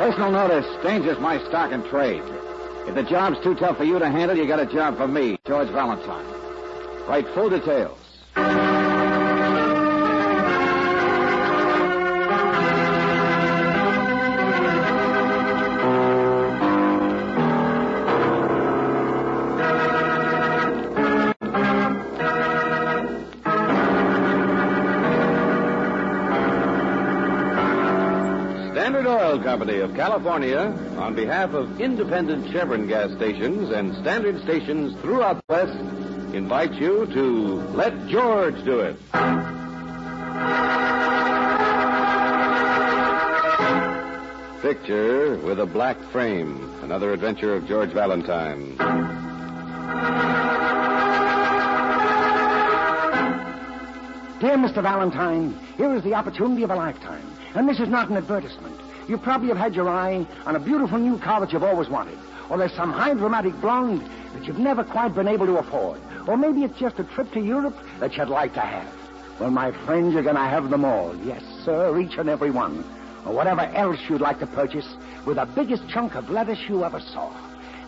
Personal notice. Danger's my stock and trade. If the job's too tough for you to handle, you got a job for me, George Valentine. Write full details. Standard Oil Company of California, on behalf of independent Chevron gas stations and standard stations throughout the West, invites you to Let George Do It. Picture with a black frame. Another adventure of George Valentine. Dear Mr. Valentine, here is the opportunity of a lifetime. And this is not an advertisement. You probably have had your eye on a beautiful new car that you've always wanted. Or there's some high dramatic blonde that you've never quite been able to afford. Or maybe it's just a trip to Europe that you'd like to have. Well, my friend, you're going to have them all. Yes, sir, each and every one. Or whatever else you'd like to purchase with the biggest chunk of lettuce you ever saw.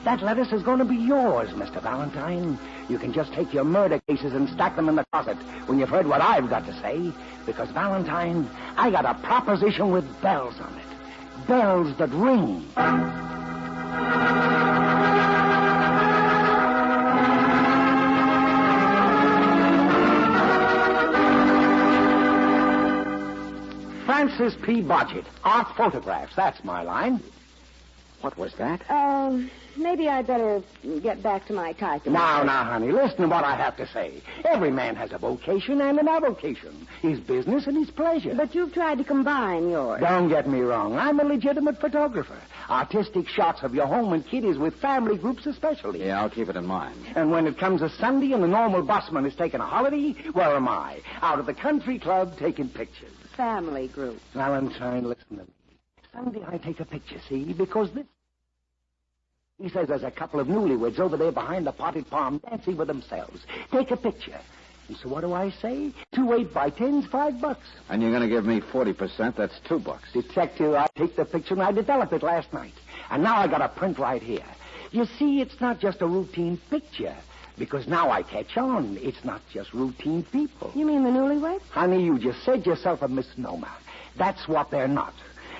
That lettuce is going to be yours, Mr. Valentine. You can just take your murder cases and stack them in the closet when you've heard what I've got to say. Because, Valentine, I got a proposition with bells on it. Bells that ring. Francis P. Bodgett, art photographs. That's my line. What was that? Maybe I'd better get back to my typing. Now, honey, listen to what I have to say. Every man has a vocation and an avocation. His business and his pleasure. But you've tried to combine yours. Don't get me wrong. I'm a legitimate photographer. Artistic shots of your home and kiddies with family groups especially. Yeah, I'll keep it in mind. And when it comes a Sunday and the normal busman is taking a holiday, where am I? Out at the country club taking pictures. Family group. Valentine, listen to me. Sunday I take a picture, see, because this... He says there's a couple of newlyweds over there behind the potted palm dancing with themselves. Take a picture. And so what do I say? 2 8x10s, $5. And you're going to give me 40%. That's $2. Detective, I take the picture and I developed it last night. And now I got a print right here. You see, it's not just a routine picture. Because now I catch on. It's not just routine people. You mean the newlyweds? Honey, you just said yourself a misnomer. That's what they're not.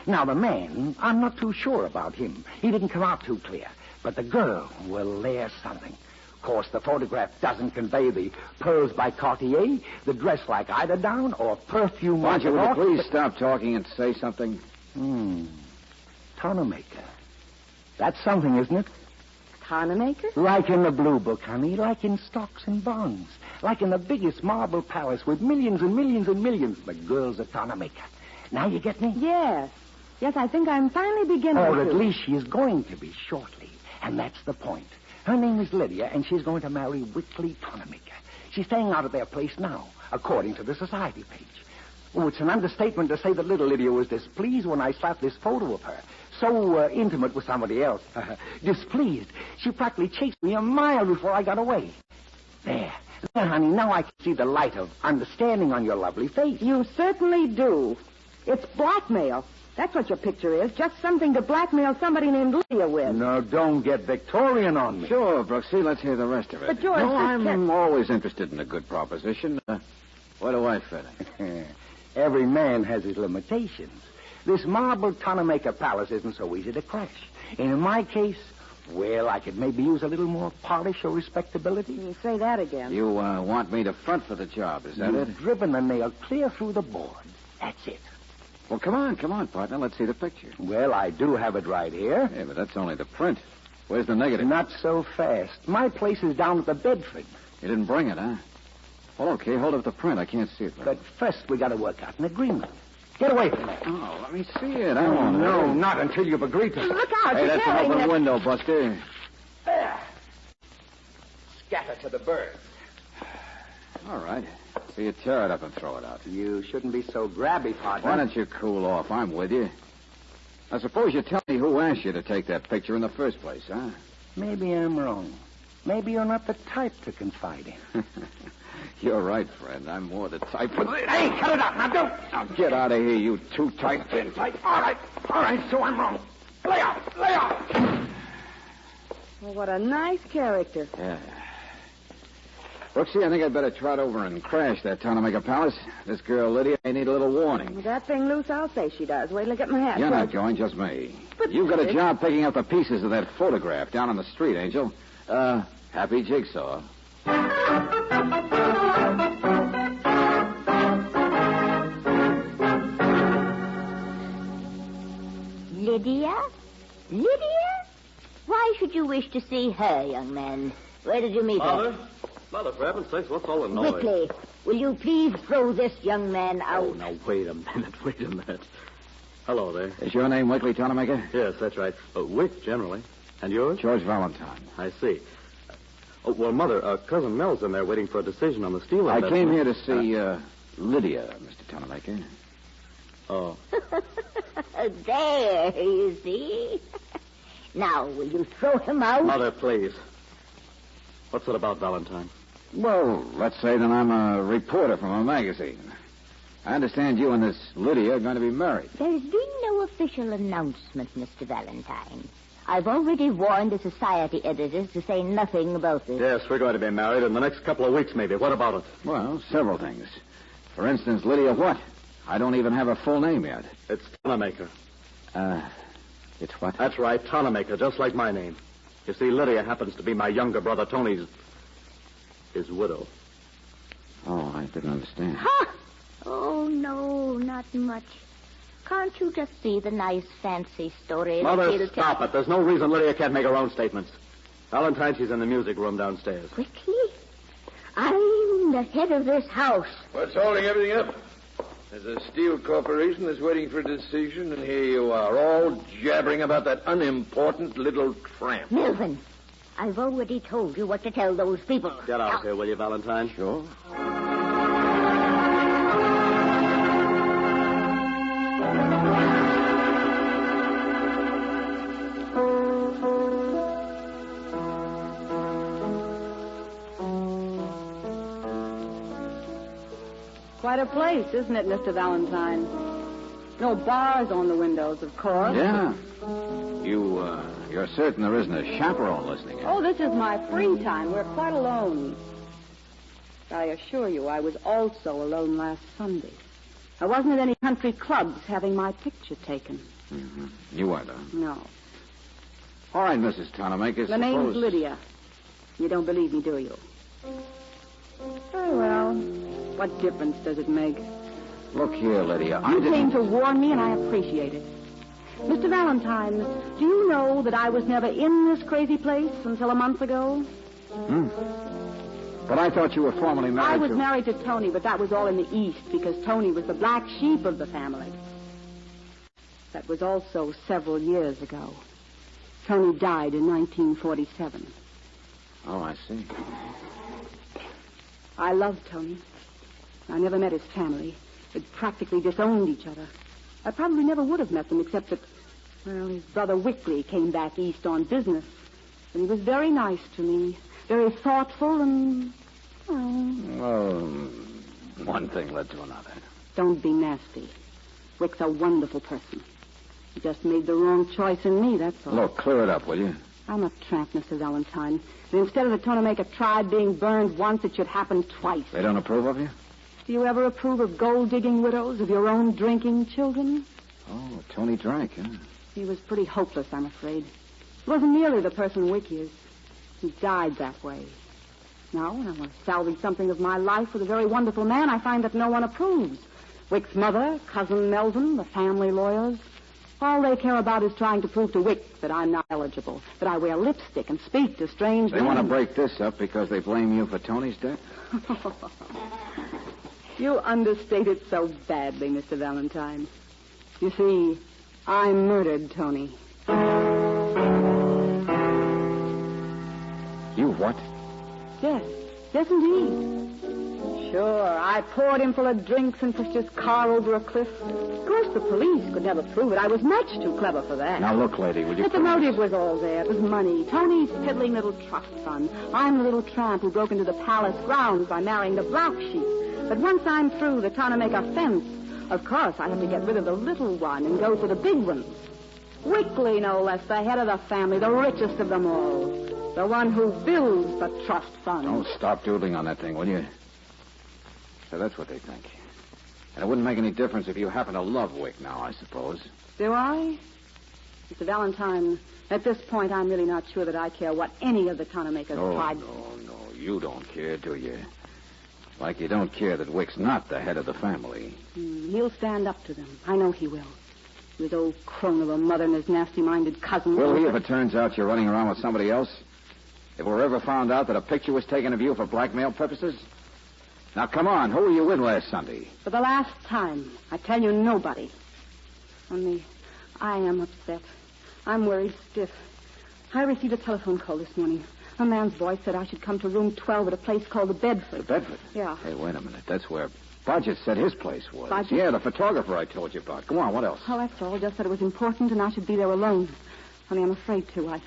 Now, the man, I'm not too sure about him. He didn't come out too clear. But the girl, well, there's something. Of course, the photograph doesn't convey the pearls by Cartier, the dress like eiderdown, or perfume... Why don't you please stop talking and say something? Tonomaker. That's something, isn't it? Tonomaker? Like in the Blue Book, honey. Like in stocks and bonds. Like in the biggest marble palace with millions and millions and millions. The girl's a tonomaker. Now you get me? Yes. Yes, I think I'm finally beginning Or to. at least she is going to be shortly. And that's the point. Her name is Lydia, and she's going to marry Whitley Tonomaker. She's staying out of their place now, according to the society page. Oh, it's an understatement to say that little Lydia was displeased when I slapped this photo of her. So intimate with somebody else. Displeased. She practically chased me a mile before I got away. There, honey, now I can see the light of understanding on your lovely face. You certainly do. It's blackmail. That's what your picture is. Just something to blackmail somebody named Lydia with. No, don't get Victorian on me. Sure, Brooksie. Let's hear the rest of it. But, George... No, I'm always interested in a good proposition. Where do I fit in? Every man has his limitations. This marble Tonomaker palace isn't so easy to crash. And in my case, well, I could maybe use a little more polish or respectability. You say that again. You want me to front for the job, is that it? You've driven the nail clear through the board. That's it. Well, come on, partner. Let's see the picture. Well, I do have it right here. Yeah, but that's only the print. Where's the negative? Not so fast. My place is down at the Bedford. You didn't bring it, huh? Well, okay, hold up the print. I can't see it. But first, we got to work out an agreement. Get away from there. Oh, let me see it. I won't. No, not until you've agreed to it. Look out. Hey, you're that's an carrying open it. window, Buster. There. Scatter to the birds. All right. So you tear it up and throw it out. You shouldn't be so grabby, partner. Why don't you cool off? I'm with you. Now, suppose you tell me who asked you to take that picture in the first place, huh? Maybe I'm wrong. Maybe you're not the type to confide in. You're right, friend. I'm more the type for... Hey, cut it out. Now, don't. Now, get out of here, you two-type thin type. All right, so I'm wrong. Lay off! Lay off! Well, what a nice character. Yeah. Brooksie, I think I'd better trot over and crash that Tonamaker Palace. This girl, Lydia, may need a little warning. With that thing loose, I'll say she does. Wait till I get my hat. You're not going, just me. But You've got a Dick- job picking up the pieces of that photograph down on the street, Angel. Happy jigsaw. Lydia? Lydia? Why should you wish to see her, young man? Where did you meet her? Mother, for heaven's sakes, what's all the noise? Quickly, will you please throw this young man out? Oh, now, wait a minute. Hello there. Is your name Wickley Tonamaker? Yes, that's right. Wick, generally. And yours? George Valentine. I see. Well, Mother, Cousin Mel's in there waiting for a decision on the steel I investment. came here to see, Lydia, Mr. Tonamaker. Oh. There, you see. Now, will you throw him out? Mother, please. What's it about, Valentine? Well, let's say that I'm a reporter from a magazine. I understand you and this Lydia are going to be married. There's been no official announcement, Mr. Valentine. I've already warned the society editors to say nothing about this. Yes, we're going to be married in the next couple of weeks, maybe. What about it? Well, several things. For instance, Lydia what? I don't even have a full name yet. It's Tonamaker. It's what? That's right, Tonamaker, just like my name. You see, Lydia happens to be my younger brother Tony's... his widow. Oh, I didn't understand. Ha! Oh, no, not much. Can't you just see the nice, fancy story that Mother, he'll stop tell? it. There's no reason Lydia can't make her own statements. Valentine, she's in the music room downstairs. Quickly? I'm the head of this house. What's holding everything up? There's a steel corporation that's waiting for a decision, and here you are, all jabbering about that unimportant little tramp. Melvin, I've already told you what to tell those people. Get out of here, will you, Valentine? Sure. Quite a place, isn't it, Mr. Valentine? No bars on the windows, of course. Yeah. You're certain there isn't a chaperone listening in? Oh, this is my free time. We're quite alone. I assure you, I was also alone last Sunday. I wasn't at any country clubs having my picture taken. Mm-hmm. You weren't, huh? No. All right, Mrs. Tonamaker. The name's Lydia. You don't believe me, do you? Very well. What difference does it make? Look here, Lydia. I You didn't... came to warn me, and I appreciate it. Mr. Valentine, do you know that I was never in this crazy place until a month ago? But I thought you were formally married I was to... married to Tony, but that was all in the East because Tony was the black sheep of the family. That was also several years ago. Tony died in 1947. Oh, I see. I loved Tony. I never met his family. They'd practically disowned each other. I probably never would have met them except that, well, his brother Wickley came back east on business. And he was very nice to me, very thoughtful and, Well, one thing led to another. don't be nasty. Wick's a wonderful person. He just made the wrong choice in me, that's all. Look, clear it up, will you? I'm a tramp, Mr. Valentine. And instead of the Tonamaker tribe being burned once, it should happen twice. They don't approve of you? Do you ever approve of gold-digging widows, of your own drinking children? Oh, Tony drank, huh? He was pretty hopeless, I'm afraid. He wasn't nearly the person Wick is. He died that way. Now, when I want to salvage something of my life with a very wonderful man, I find that no one approves. Wick's mother, Cousin Melvin, the family lawyers. All they care about is trying to prove to Wick that I'm not eligible, that I wear lipstick and speak to strange They men. want to break this up because they blame you for Tony's death? You understate it so badly, Mr. Valentine. You see, I murdered Tony. You what? Yes. Yes, indeed. Sure, I poured him full of drinks and pushed his car over a cliff. Of course, the police could never prove it. I was much too clever for that. Now, look, lady, will you... But the motive was all there. It was money. Tony's piddling little trust fund. I'm the little tramp who broke into the palace grounds by marrying the black sheep. But once I'm through the Tonamaker fence, of course I have to get rid of the little one and go for the big one. Wickley, no less, the head of the family, the richest of them all. The one who builds the trust fund. Don't stop doodling on that thing, will you? So that's what they think. And it wouldn't make any difference if you happen to love Wick now, I suppose. Do I? Mr. Valentine, at this point, I'm really not sure that I care what any of the Tonamakers tried. No. You don't care, do you? Like you don't care that Wick's not the head of the family. He'll stand up to them. I know he will. His old crone of a mother and his nasty-minded cousin. Will he if it turns out you're running around with somebody else? If we're ever found out that a picture was taken of you for blackmail purposes? Now, come on. Who were you with last Sunday? For the last time, I tell you, nobody. Only, I am upset. I'm worried stiff. I received a telephone call this morning. A man's voice said I should come to room 12 at a place called the Bedford. The Bedford? Yeah. Hey, wait a minute. That's where Bodgett said his place was. Bodgett? Yeah, the photographer I told you about. Go on, what else? Oh, that's all. Just that it was important and I should be there alone. Only I'm afraid to. I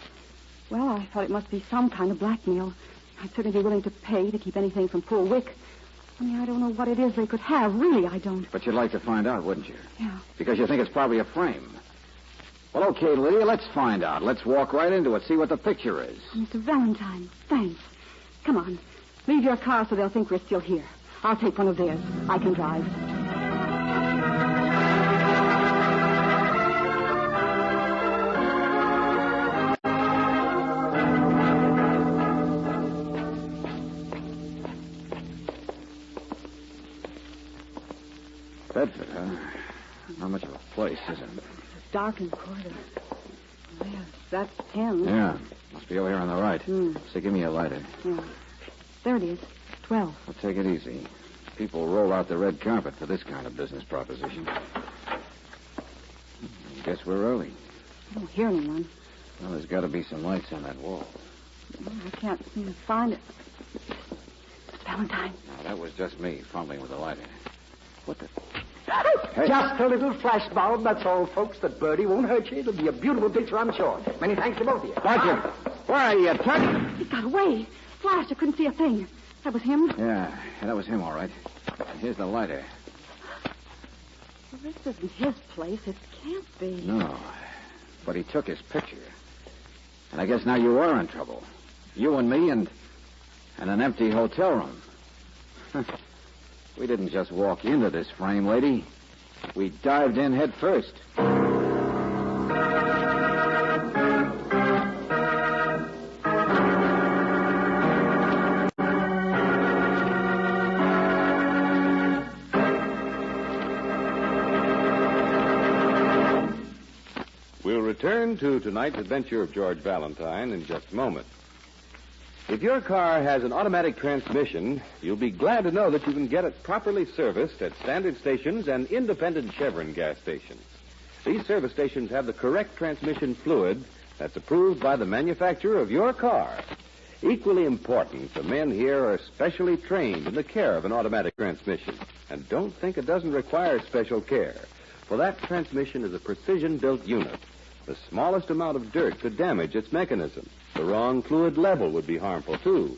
thought it must be some kind of blackmail. I'd certainly be willing to pay to keep anything from poor Wick. Only I don't know what it is they could have. Really, I don't. But you'd like to find out, wouldn't you? Yeah. Because you think it's probably a frame. Well, okay, Lydia, let's find out. Let's walk right into it, see what the picture is. Oh, Mr. Valentine, thanks. Come on. Leave your car so they'll think we're still here. I'll take one of theirs. I can drive. Bedford, huh? Not much of a place, is it? It's dark in the corridor. Yes, that's 10. Yeah. Must be over here on the right. So give me a lighter. Yeah. There it is. 12. Well, take it easy. People roll out the red carpet for this kind of business proposition. Guess we're early. I don't hear anyone. Well, there's got to be some lights on that wall. I can't seem to find it. Valentine. No, that was just me fumbling with the lighter. What the... Hey. Just a little flash bulb, that's all, folks. That birdie won't hurt you. It'll be a beautiful picture, I'm sure. Many thanks to both of you. Roger. Where are you, Tuck? He got away. Flashed. I couldn't see a thing. That was him? Yeah, that was him, all right. And here's the lighter. Well, this isn't his place. It can't be. No, but he took his picture. And I guess now you are in trouble. You and me and an empty hotel room. We didn't just walk into this frame, lady. We dived in head first. We'll return to tonight's adventure of George Valentine in just a moment. If your car has an automatic transmission, you'll be glad to know that you can get it properly serviced at standard stations and independent Chevron gas stations. These service stations have the correct transmission fluid that's approved by the manufacturer of your car. Equally important, the men here are specially trained in the care of an automatic transmission. And don't think it doesn't require special care, for that transmission is a precision-built unit. The smallest amount of dirt could damage its mechanism. The wrong fluid level would be harmful, too.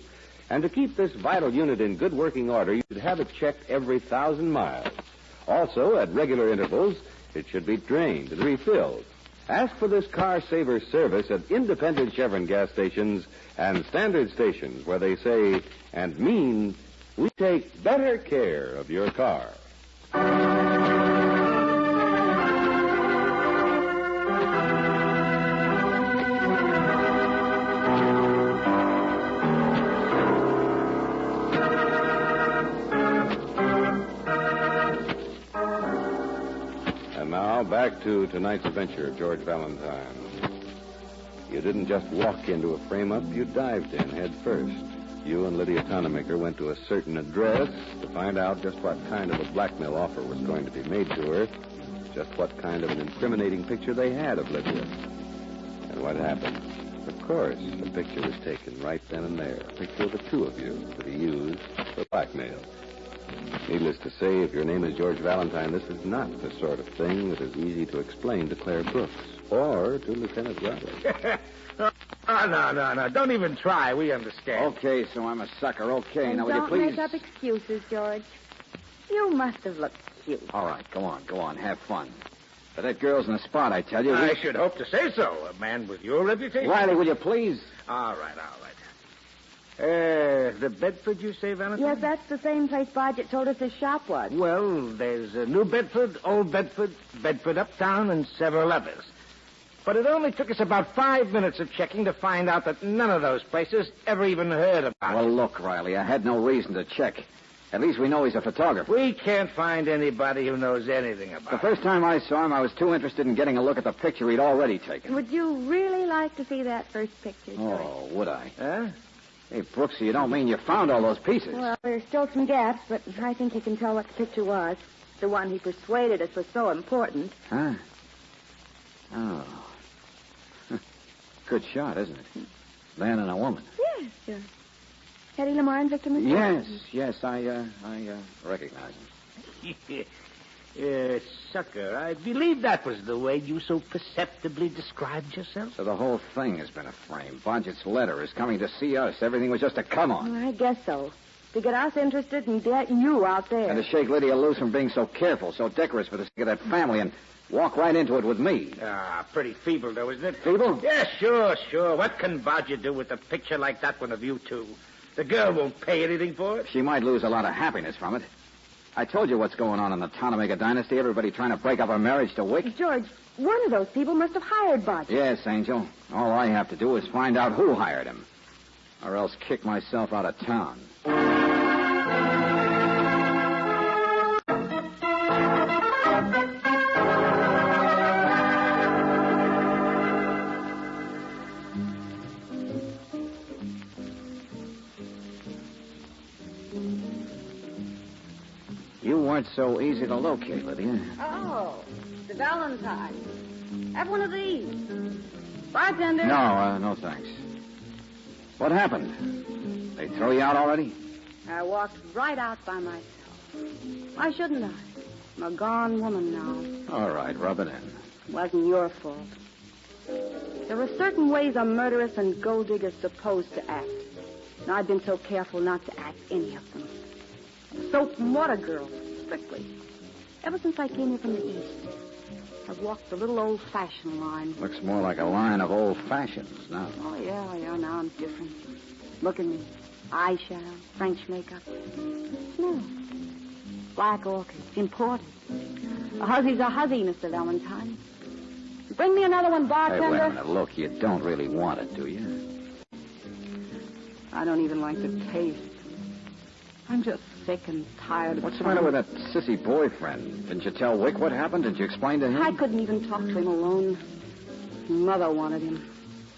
And to keep this vital unit in good working order, you should have it checked every 1,000 miles. Also, at regular intervals, it should be drained and refilled. Ask for this car saver service at independent Chevron gas stations and standard stations where they say and mean, we take better care of your car. Now, back to tonight's adventure of George Valentine. You didn't just walk into a frame-up, you dived in head first. You and Lydia Tonamaker went to a certain address to find out just what kind of a blackmail offer was going to be made to her, just what kind of an incriminating picture they had of Lydia. And what happened? Of course, a picture was taken right then and there, a picture of the two of you that he used for blackmail. Needless to say, if your name is George Valentine, this is not the sort of thing that is easy to explain to Claire Brooks or to Lieutenant Riley. No. Don't even try. We understand. Okay, so I'm a sucker. Okay, And now will you don't please... make up excuses, George. You must have looked cute. All right, go on. Have fun. But that girl's in the spot, I tell you. I should hope to say so. A man with your reputation. Riley, will you please? All right. The Bedford, you say, Valentine? Yes, that's the same place Bodgett told us his shop was. Well, there's New Bedford, Old Bedford, Bedford Uptown, and several others. But it only took us about 5 minutes of checking to find out that none of those places ever even heard about Well, it. look, Riley, I had no reason to check. At least we know he's a photographer. We can't find anybody who knows anything about The first time I saw him, I was too interested in getting a look at the picture he'd already taken. Would you really like to see that first picture, George? Oh, would I? it. Huh? Hey, Brooksie, you don't mean you found all those pieces? Well, there's still some gaps, but I think you can tell what the picture was. The one he persuaded us was so important. Huh? Oh. Good shot, isn't it? Man and a woman. Yes, sure. Hetty Lamar and Victor McCall. Yes, I recognize him. Sucker, I believe that was the way you so perceptibly described yourself. So the whole thing has been a frame. Bodgett's letter is coming to see us. Everything was just a come-on. Well, I guess so. To get us interested and get you out there. And to shake Lydia loose from being so careful, so decorous for the sake of that family, and walk right into it with me. Pretty feeble, though, isn't it? Feeble? Yeah, sure. What can Bodgett do with a picture like that one of you two? The girl won't pay anything for it. She might lose a lot of happiness from it. I told you what's going on in the Tonamaker dynasty. Everybody trying to break up her marriage to Wick. George, one of those people must have hired Bodgett. Yes, Angel. All I have to do is find out who hired him. Or else kick myself out of town. You weren't so easy to locate, Lydia. Oh, the Valentine. Have one of these. Bartender. No thanks. What happened? They throw you out already? I walked right out by myself. Why shouldn't I? I'm a gone woman now. All right, rub it in. Wasn't your fault. There are certain ways a murderess and gold digger's supposed to act. And I've been so careful not to act any of them. Soap and water girl, strictly. Ever since I came here from the East, I've walked the little old-fashioned line. Looks more like a line of old fashions now. Oh, yeah, now I'm different. Look at me. Eyeshadow, French makeup. No. Black orchids, imported. A huzzy's a huzzy, Mr. Valentine. Bring me another one, Hey, bartender. wait a minute. Look, you don't really want it, do you? I don't even like the taste. I'm just sick and tired of What's the matter with that sissy boyfriend? Didn't you tell Wick what happened? Did you explain to him? I couldn't even talk to him alone. Mother wanted him.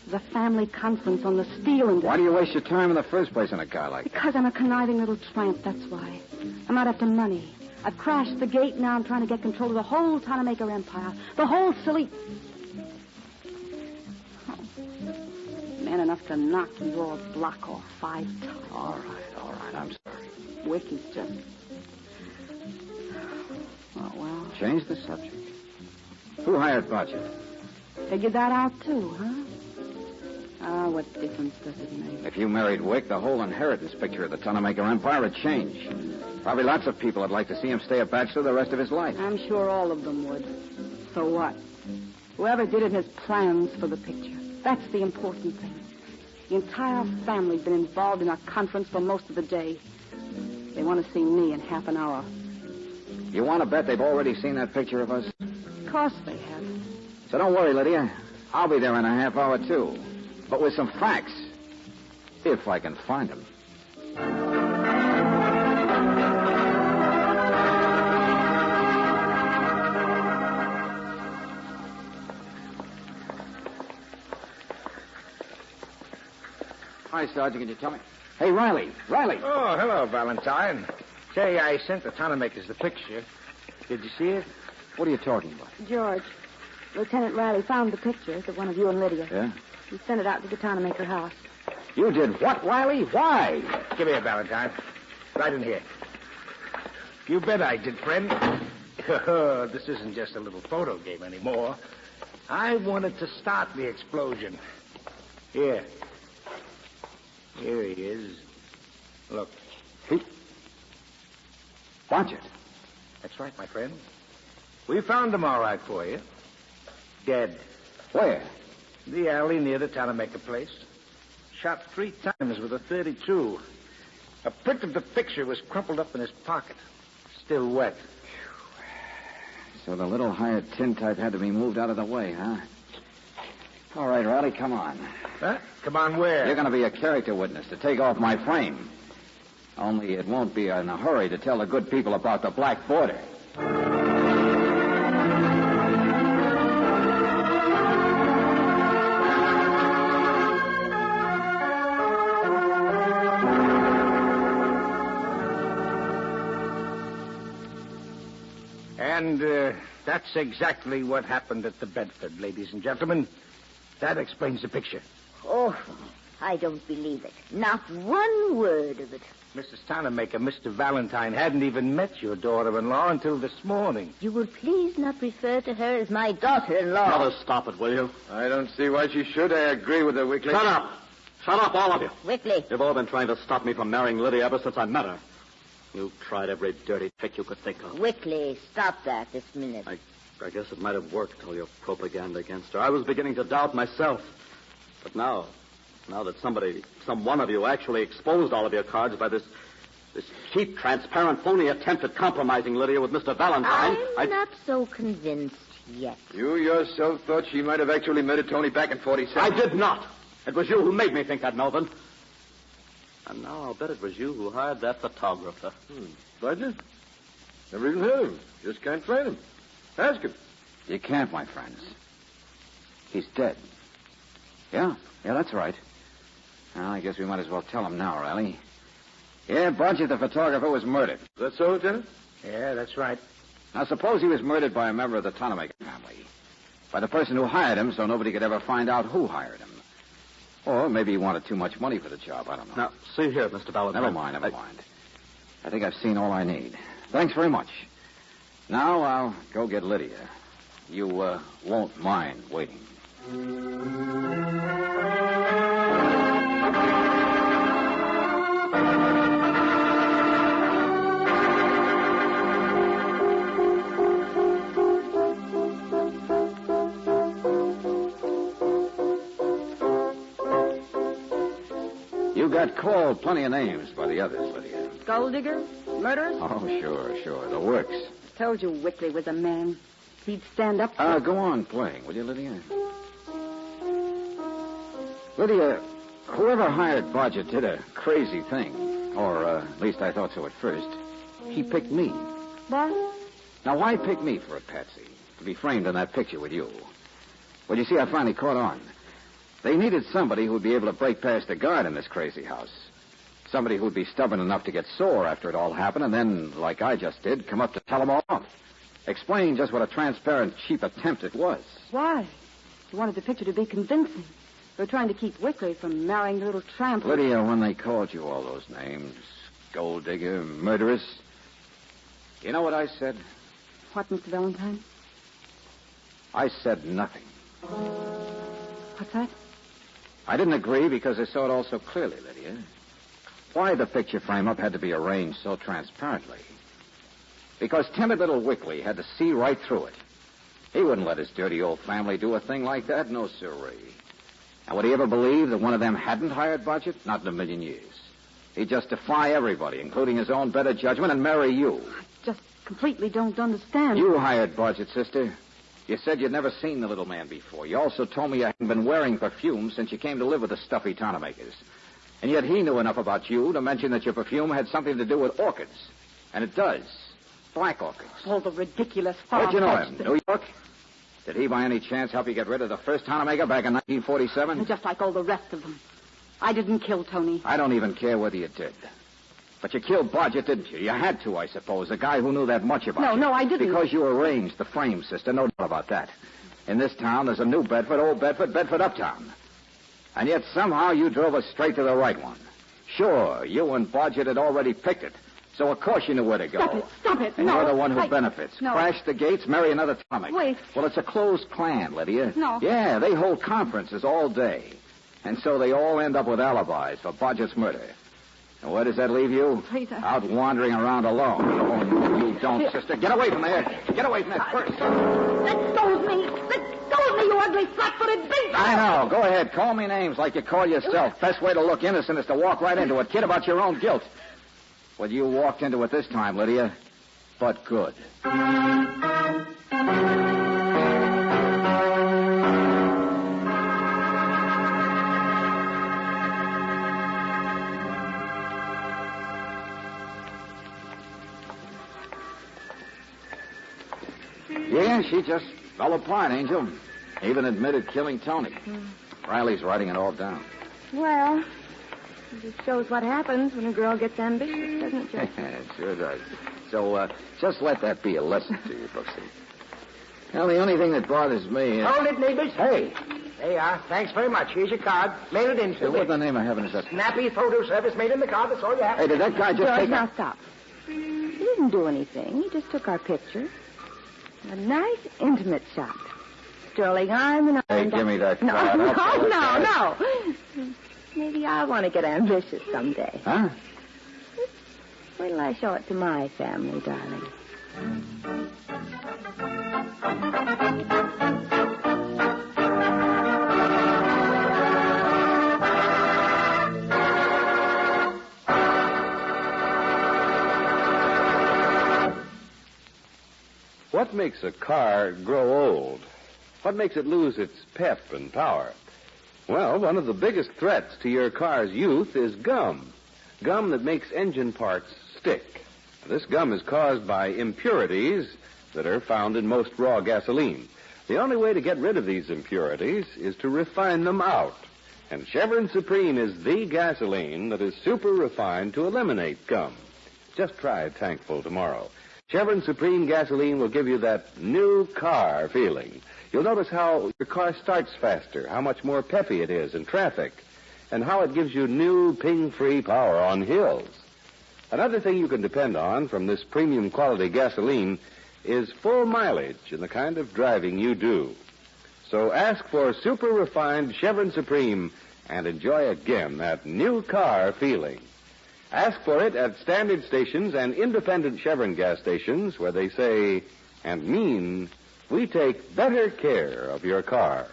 The family conference on the steel industry. Why do you waste your time in the first place on a guy like that? Because I'm a conniving little tramp, that's why. I'm out after money. I've crashed the gate, now I'm trying to get control of the whole Tonamaker empire. The whole silly... Oh. Man enough to knock your block off 5 times. All right. I'm sorry. Wicky's just... Oh, well. Change the subject. Who hired Bodgett? Figured that out, too, huh? What difference does it make? If you married Wick, the whole inheritance picture of the Tonamaker empire would change. Probably lots of people would like to see him stay a bachelor the rest of his life. I'm sure all of them would. So what? Whoever did it has plans for the picture. That's the important thing. The entire family's been involved in a conference for most of the day. They want to see me in half an hour. You want to bet they've already seen that picture of us? Of course they have. So don't worry, Lydia. I'll be there in a half hour, too. But with some facts. If I can find them. Hi, Sergeant. Can you tell me? Hey, Riley. Oh, hello, Valentine. Say, I sent the Tonamakers the picture. Did you see it? What are you talking about? George, Lieutenant Riley found the picture, the one of you and Lydia. Yeah? He sent it out to the Tonamaker house. You did what, Riley? Why? Give here, Valentine. Right in here. You bet I did, friend. This isn't just a little photo game anymore. I wanted to start the explosion. Here. Here he is. Look. Bodgett. That's right, my friend. We found him all right for you. Dead. Where? The alley near the Tanamaker place. Shot 3 times with a .32. A print of the picture was crumpled up in his pocket. Still wet. So the little hired tintype had to be moved out of the way, huh? All right, Rowdy, come on. Huh? Come on where? You're going to be a character witness to take off my frame. Only it won't be in a hurry to tell the good people about the Black Border. And that's exactly what happened at the Bedford, ladies and gentlemen. That explains the picture. Oh, I don't believe it. Not one word of it. Mrs. Tanamaker, Mr. Valentine hadn't even met your daughter-in-law until this morning. You will please not refer to her as my daughter-in-law. Mother, stop it, will you? I don't see why she should. I agree with her, Wickley. Shut up. Shut up, all of you. Wickley. You've all been trying to stop me from marrying Lydia ever since I met her. You've tried every dirty trick you could think of. Wickley, stop that this minute. I guess it might have worked, all your propaganda against her. I was beginning to doubt myself. But now that some one of you actually exposed all of your cards by this cheap, transparent, phony attempt at compromising Lydia with Mr. Valentine... I'm not so convinced yet. You yourself thought she might have actually murdered Tony back in 47. I did not. It was you who made me think that, Melvin. And now I'll bet it was you who hired that photographer. Budget? Never even heard of him. Just can't find him. Ask him. You can't, my friends. He's dead. Yeah, that's right. Well, I guess we might as well tell him now, Riley. Yeah, Budget, the photographer, was murdered. Is that so, Lieutenant? Yeah, that's right. Now, suppose he was murdered by a member of the Tanamaker family. By the person who hired him, so nobody could ever find out who hired him. Or maybe he wanted too much money for the job. I don't know. Now, see here, Mr. Valentine. Never mind. I think I've seen all I need. Thanks very much. Now I'll go get Lydia. You won't mind waiting. You got called plenty of names by the others, Lydia. Gold digger? Murderers? Oh, sure. The works. Told you Wickley was a man. He'd stand up. Go on playing, will you, Lydia? Lydia, whoever hired Budget did a crazy thing. Or at least I thought so at first. He picked me. What? Now, why pick me for a patsy? To be framed in that picture with you. Well, you see, I finally caught on. They needed somebody who'd be able to break past the guard in this crazy house. Somebody who'd be stubborn enough to get sore after it all happened and then, like I just did, come up to tell them all off. Explain just what a transparent, cheap attempt it was. Why? You wanted the picture to be convincing. You were trying to keep Wickley from marrying the little tramp. Lydia, when they called you all those names, gold digger, murderess, you know what I said? What, Mr. Valentine? I said nothing. What's that? I didn't agree because I saw it all so clearly, Lydia. Why the picture frame-up had to be arranged so transparently. Because timid little Wickley had to see right through it. He wouldn't let his dirty old family do a thing like that, no sirree. And would he ever believe that one of them hadn't hired Budget? Not in a million years. He'd just defy everybody, including his own better judgment, and marry you. I just completely don't understand. You hired Budget, sister. You said you'd never seen the little man before. You also told me you hadn't been wearing perfume since you came to live with the stuffy Tanamakers. And yet he knew enough about you to mention that your perfume had something to do with orchids. And it does. Black orchids. All the ridiculous Where'd you know him? things. New York? Did he by any chance help you get rid of the first Tanamaker back in 1947? Just like all the rest of them. I didn't kill Tony. I don't even care whether you did. But you killed Budget, didn't you? You had to, I suppose. The guy who knew that much about you. No, I didn't. Because you arranged the frame, sister. No doubt about that. In this town, there's a New Bedford, Old Bedford, Bedford Uptown. And yet somehow you drove us straight to the right one. Sure, you and Budget had already picked it. So of course you knew where to go. Stop it. And no, you're the one who benefits. No. Crash the gates, marry another Tanamaker. Wait. Well, it's a closed clan, Lydia. No. Yeah, they hold conferences all day. And so they all end up with alibis for Budget's murder. And where does that leave you? Please, Out wandering around alone. Oh, you don't, sister. Get away from there. Get away from that purse. Let go of me. Let go of me, you ugly, flat-footed beast. I know. Go ahead. Call me names like you call yourself. Best way to look innocent is to walk right into it. Kid about your own guilt. Well, you walked into it this time, Lydia. But good. Yeah, she just fell apart, Angel. Even admitted killing Tony. Riley's writing it all down. Well, it just shows what happens when a girl gets ambitious, doesn't it, Joe? It sure does. So, just let that be a lesson to you, Brooksie. Well, the only thing that bothers me is... Hold it, neighbors. Hey. There you are. Thanks very much. Here's your card. Mail it in to What the name of heaven is that? Snappy photo service made in the card. That's all you have. Hey, did that guy just George, take... now stop. He didn't do anything. He just took our picture. A nice, intimate shot. Sterling arm and arm. Hey, give me that No, card. no. Maybe I'll want to get ambitious someday. Huh? Wait till I show it to my family, darling. What makes a car grow old? What makes it lose its pep and power? Well, one of the biggest threats to your car's youth is gum. Gum that makes engine parts stick. This gum is caused by impurities that are found in most raw gasoline. The only way to get rid of these impurities is to refine them out. And Chevron Supreme is the gasoline that is super refined to eliminate gum. Just try a tankful tomorrow. Chevron Supreme gasoline will give you that new car feeling. You'll notice how your car starts faster, how much more peppy it is in traffic, and how it gives you new ping-free power on hills. Another thing you can depend on from this premium quality gasoline is full mileage in the kind of driving you do. So ask for super refined Chevron Supreme and enjoy again that new car feeling. Ask for it at standard stations and independent Chevron gas stations where they say and mean, we take better care of your car.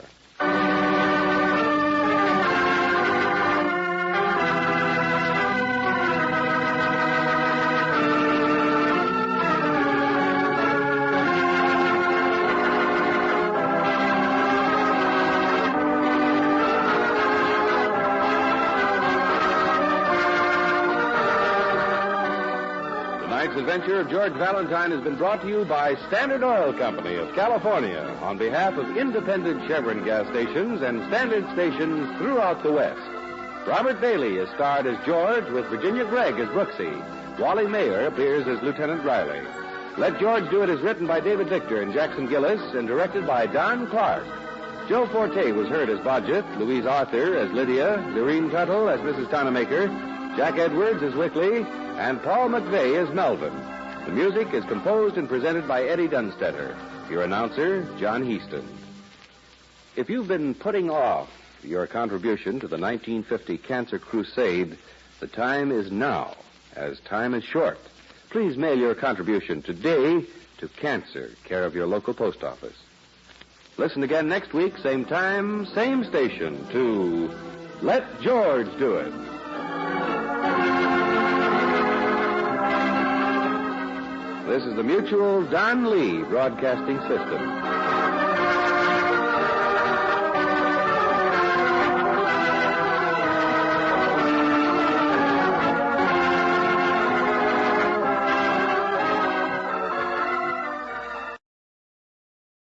Tonight's adventure of George Valentine has been brought to you by Standard Oil Company of California on behalf of independent Chevron gas stations and standard stations throughout the West. Robert Bailey is starred as George with Virginia Gregg as Brooksie. Wally Maher appears as Lieutenant Riley. Let George Do It is written by David Victor and Jackson Gillis and directed by Don Clark. Joe Forte was heard as Bodgett, Louise Arthur as Lydia, Doreen Tuttle as Mrs. Tonemaker, Jack Edwards as Wickley, and Paul McVeigh as Melvin. The music is composed and presented by Eddie Dunstetter. Your announcer, John Heaston. If you've been putting off your contribution to the 1950 Cancer Crusade, the time is now, as time is short. Please mail your contribution today to Cancer, care of your local post office. Listen again next week, same time, same station, to Let George Do It. This is the Mutual Don Lee Broadcasting System.